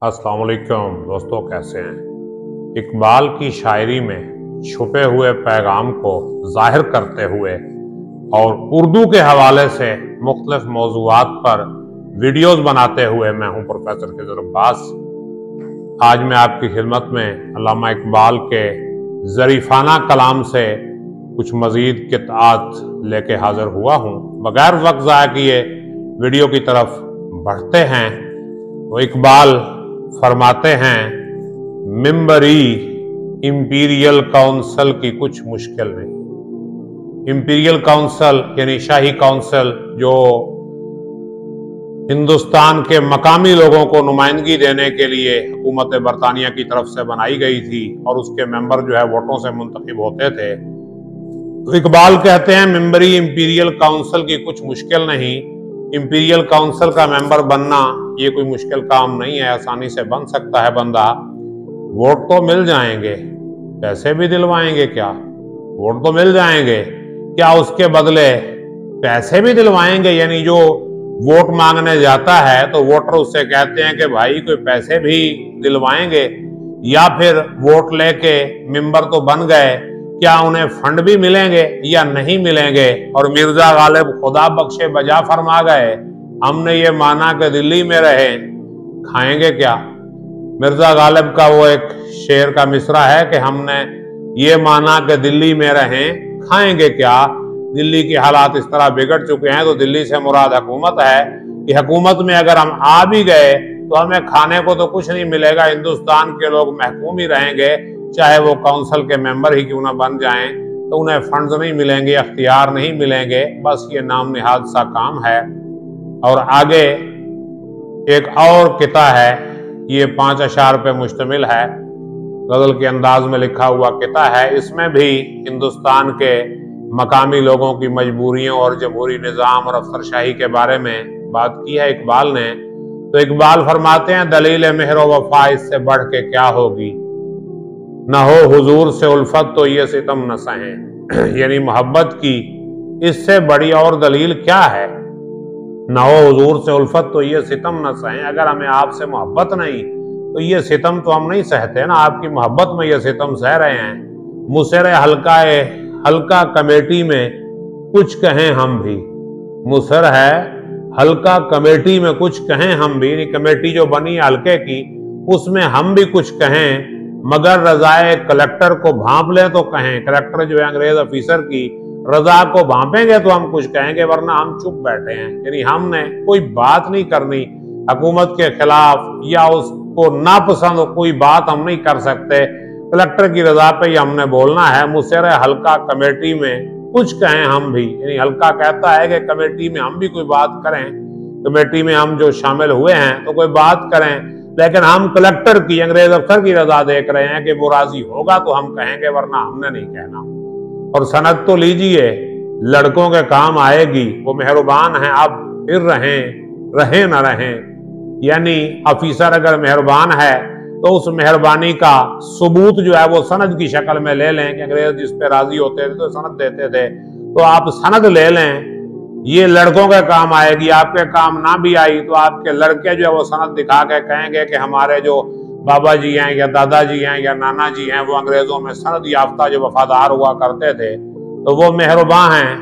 अस्सलाम वालेकुम दोस्तों, कैसे हैं। इकबाल की शायरी में छुपे हुए पैगाम को जाहिर करते हुए और उर्दू के हवाले से मुख्तलिफ मौज़ूआत पर वीडियोस बनाते हुए मैं हूं प्रोफेसर खिज़र अब्बास। आज मैं आपकी खिदमत में अल्लामा इकबाल के ज़रीफ़ाना कलाम से कुछ मज़ीद कितात लेके हाजिर हुआ हूं। बगैर वक्त ज़ाया किए वीडियो की तरफ बढ़ते हैं। तो इकबाल फरमाते हैं, मिंबरी इंपीरियल काउंसिल की कुछ मुश्किल नहीं। इंपीरियल काउंसिल यानी शाही काउंसिल जो हिंदुस्तान के मकामी लोगों को नुमाइंदगी देने के लिए हुकूमत बरतानिया की तरफ से बनाई गई थी और उसके मेंबर जो है वोटों से मुंतखब होते थे। तो इकबाल कहते हैं, मिंबरी इंपीरियल काउंसिल की कुछ मुश्किल नहीं। इंपीरियल काउंसिल का मेंबर बनना ये कोई मुश्किल काम नहीं है, आसानी से बन सकता है बंदा। वोट तो मिल जाएंगे, पैसे भी दिलवाएंगे क्या? वोट तो मिल जाएंगे क्या, उसके बदले पैसे भी दिलवाएंगे? यानी जो वोट मांगने जाता है तो वोटर उससे कहते हैं कि भाई कोई पैसे भी दिलवाएंगे, या फिर वोट लेके मेंबर तो बन गए, क्या उन्हें फंड भी मिलेंगे या नहीं मिलेंगे? और मिर्जा गालिब खुदा बख्शे बजा फरमा गए, हमने ये माना कि दिल्ली में रहे, खाएंगे क्या? मिर्जा गालिब का वो एक शेर का मिसरा है कि हमने ये माना कि दिल्ली में रहें, खाएंगे क्या? दिल्ली के हालात इस तरह बिगड़ चुके हैं। तो दिल्ली से मुराद हुकूमत है कि हुकूमत में अगर हम आ भी गए तो हमें खाने को तो कुछ नहीं मिलेगा। हिंदुस्तान के लोग महकूम ही रहेंगे, चाहे वो काउंसिल के मेंबर ही क्यों ना बन जाएं, तो उन्हें फंड्स नहीं मिलेंगे, अख्तियार नहीं मिलेंगे। बस ये नाम निहाद सा काम है। और आगे एक और किता है, ये 5 अशार पे मुश्तमिल है, गजल के अंदाज में लिखा हुआ किता है। इसमें भी हिंदुस्तान के मकामी लोगों की मजबूरियों और जमहूरी निज़ाम और अफसरशाही के बारे में बात की है इकबाल ने। तो इकबाल फरमाते हैं, दलील मेहर वफा इससे बढ़ के क्या होगी, न हो हुजूर से उल्फत तो ये सितम न सहें। यानी मोहब्बत की इससे बड़ी और दलील क्या है? न हो हुजूर से उल्फत तो ये सितम न सहें। अगर हमें आपसे मोहब्बत नहीं तो ये सितम तो हम नहीं सहते ना। आपकी मोहब्बत में ये सितम सह रहे हैं। मुसर हल्का कमेटी में कुछ कहें हम भी, मुसर है हल्का कमेटी में कुछ कहें हम भी, कमेटी जो बनी हल्के की उसमें हम भी कुछ कहें, मगर रजाए कलेक्टर को भांप लें तो कहें। कलेक्टर जो है अंग्रेज ऑफिसर की रजा को भांपेंगे तो हम कुछ कहेंगे, वरना हम चुप बैठे हैं। यानी हमने कोई बात नहीं करनी हुकूमत के खिलाफ, या उसको नापसंद कोई बात हम नहीं कर सकते। कलेक्टर की रजा पे ही हमने बोलना है। मुसर हल्का कमेटी में कुछ कहें हम भी, यानी हल्का कहता है कि कमेटी में हम भी कोई बात करें, कमेटी में हम जो शामिल हुए हैं तो कोई बात करें, लेकिन हम कलेक्टर की, अंग्रेज अफसर की रजा देख रहे हैं कि वो राजी होगा तो हम कहेंगे, वरना हमने नहीं कहना। और सनद तो लीजिए, लड़कों के काम आएगी, वो मेहरबान हैं, अब फिर रहें न रहें। यानी ऑफिसर अगर मेहरबान है तो उस मेहरबानी का सबूत जो है वो सनद की शक्ल में ले लें कि अंग्रेज जिस पे राजी होते थे तो सनद देते थे, तो आप सनद ले लें। ये लड़कों के काम आएगी, आपके काम ना भी आई तो आपके लड़के जो है वो सनद दिखा के कहेंगे कि हमारे जो बाबा जी हैं या दादाजी हैं या नाना जी हैं वो अंग्रेजों में सनद याफ्ता जो वफादार हुआ करते थे, तो वो मेहरबान हैं,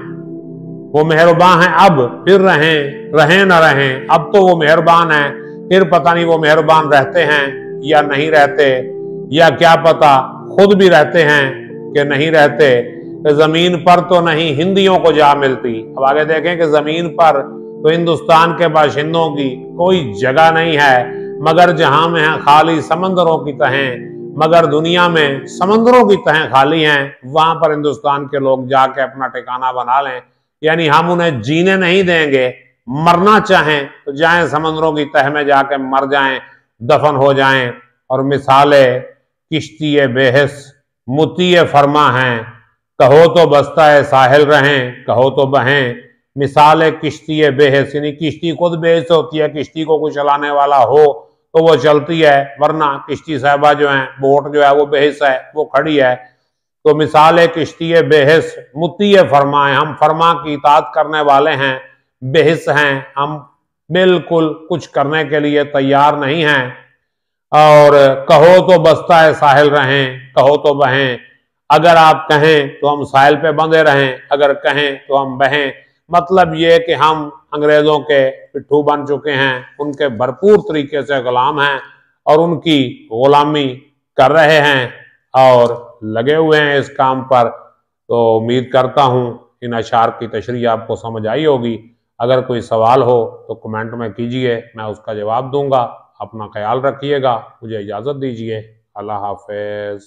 वो मेहरबान हैं, अब फिर रहें न रहें। अब तो वो मेहरबान हैं, फिर पता नहीं वो मेहरबान रहते हैं या नहीं रहते, या क्या पता खुद भी रहते हैं कि नहीं रहते। जमीन पर तो नहीं हिंदियों को जा मिलती। अब आगे देखें कि जमीन पर तो हिंदुस्तान के बाशिंदों की कोई जगह नहीं है, मगर जहां में है खाली समंदरों की तहें, मगर दुनिया में समंदरों की तहें खाली हैं, वहां पर हिंदुस्तान के लोग जाके अपना ठिकाना बना लें। यानी हम उन्हें जीने नहीं देंगे, मरना चाहें तो जाएं समंदरों की तह में जाके मर जाएं, दफन हो जाएं। और मिसाले किश्ती बेहस मुती फरमा हैं, कहो तो बस्ता साहिल रहें, कहो तो बहें। मिसाले किश्ती बेहस, यानी किश्ती खुद बेहस होती है, किश्ती को कोई चलाने वाला हो तो वो चलती है, वरना किश्ती साहबा जो है, बोट जो है वो बेहस है, वो खड़ी है। तो मिसाले किश्ती बेहस मुती फरमा है, हम फरमा की इताअत करने वाले हैं, बेहस हैं, हम बिल्कुल कुछ करने के लिए तैयार नहीं हैं। और कहो तो बसता है साहिल रहें, कहो तो बहें, अगर आप कहें तो हम साहिल पे बंधे रहें, अगर कहें तो हम बहें। मतलब ये कि हम अंग्रेजों के पिट्ठू बन चुके हैं, उनके भरपूर तरीके से गुलाम हैं और उनकी गुलामी कर रहे हैं और लगे हुए हैं इस काम पर। तो उम्मीद करता हूं इन अशार की तशरीह आपको समझ आई होगी। अगर कोई सवाल हो तो कमेंट में कीजिए, मैं उसका जवाब दूंगा। अपना ख्याल रखिएगा, मुझे इजाज़त दीजिए। अल्लाह हाफिज।